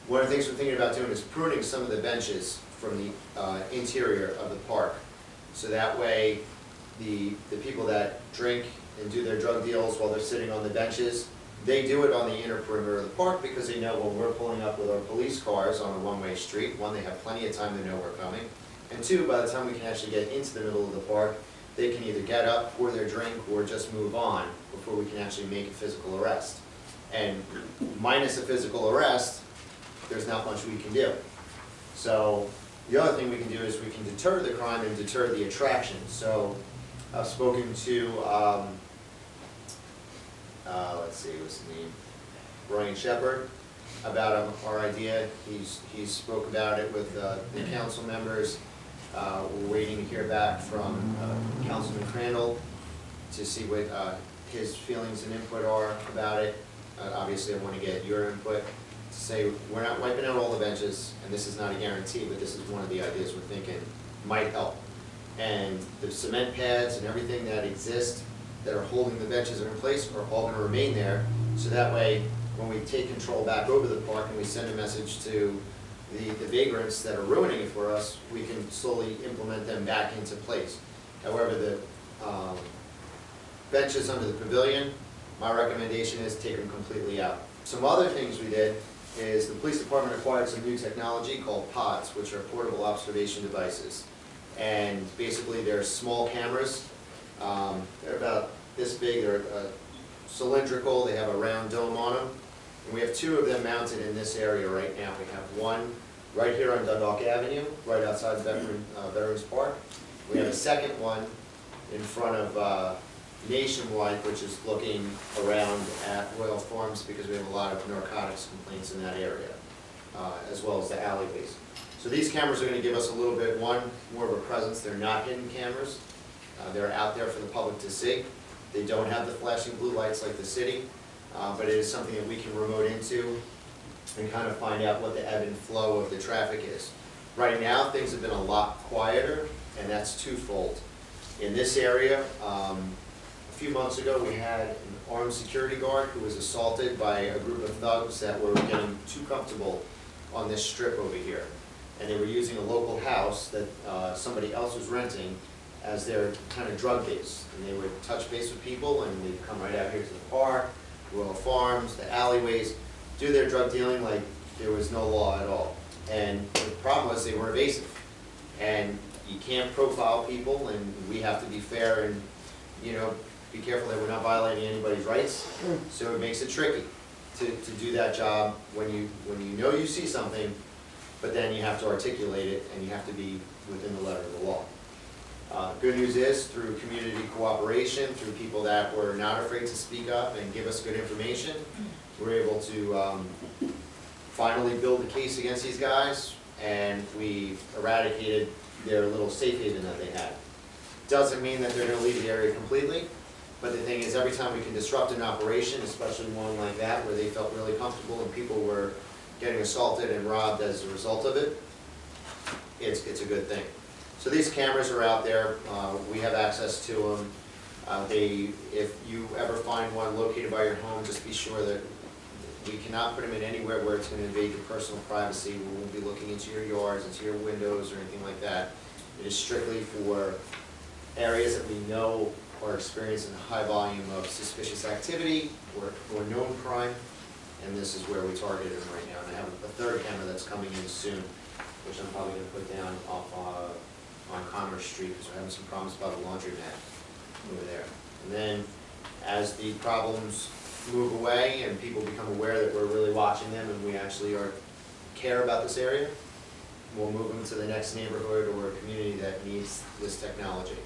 One of the things we're thinking about doing is pruning some of the benches from the interior of the park. So that way, the people that drink and do their drug deals while they're sitting on the benches, they do it on the inner perimeter of the park because they know when we're pulling up with our police cars on a one-way street, one, they have plenty of time to know we're coming, and two, by the time we can actually get into the middle of the park, they can either get up, pour their drink, or just move on before we can actually make a physical arrest. And minus a physical arrest, there's not much we can do. So the other thing we can do is we can deter the crime and deter the attraction. So I've spoken to, let's see, what's the name? Brian Shepard about our idea. He's spoke about it with the council members. We're waiting to hear back from Councilman Crandall to see what his feelings and input are about it. Obviously, I want to get your input to say we're not wiping out all the benches, and this is not a guarantee, but this is one of the ideas we're thinking might help. And the cement pads and everything that exist that are holding the benches in place are all going to remain there, so that way when we take control back over the park and we send a message to the vagrants that are ruining it for us, we can slowly implement them back into place. However, the benches under the pavilion, my recommendation is take them completely out. Some other things we did is the police department acquired some new technology called pods, which are portable observation devices. And basically they're small cameras. They're about this big, they're cylindrical, they have a round dome on them. And we have two of them mounted in this area right now. We have one right here on Dundalk Avenue, right outside Veterans Park. We have a second one in front of Nationwide, which is looking around at Royal Farms because we have a lot of narcotics complaints in that area, as well as the alleyways. So these cameras are going to give us a little bit, one, more of a presence. They're not hidden cameras. They're out there for the public to see. They don't have the flashing blue lights like the city, but it is something that we can remote into and kind of find out what the ebb and flow of the traffic is. Right now, things have been a lot quieter, and that's twofold. In this area, a few months ago, we had an armed security guard who was assaulted by a group of thugs that were getting too comfortable on this strip over here. And they were using a local house that somebody else was renting as their kind of drug base. And they would touch base with people, and they'd come right out here to the park, Royal Farms, the alleyways, do their drug dealing like there was no law at all. And the problem was they were evasive. And you can't profile people, and we have to be fair and, you know, be careful that we're not violating anybody's rights. So it makes it tricky to do that job when you know you see something, but then you have to articulate it and you have to be within the letter of the law. Good news is, through community cooperation, through people that were not afraid to speak up and give us good information, we're able to finally build a case against these guys, and we eradicated their little safe haven that they had. Doesn't mean that they're going to leave the area completely, but the thing is, every time we can disrupt an operation, especially one like that where they felt really comfortable and people were getting assaulted and robbed as a result of it, it's a good thing. So these cameras are out there. We have access to them. If you ever find one located by your home, just be sure that we cannot put them in anywhere where it's going to invade your personal privacy. We won't be looking into your yards, into your windows, or anything like that. It is strictly for areas that we know are experiencing a high volume of suspicious activity or known crime, and this is where we targeted them right now. And I have a third camera that's coming in soon, which I'm probably going to put down off on Commerce Street, because we're having some problems about a laundromat over there. And then as the problems move away and people become aware that we're really watching them and we actually care about this area, we'll move them to the next neighborhood or community that needs this technology.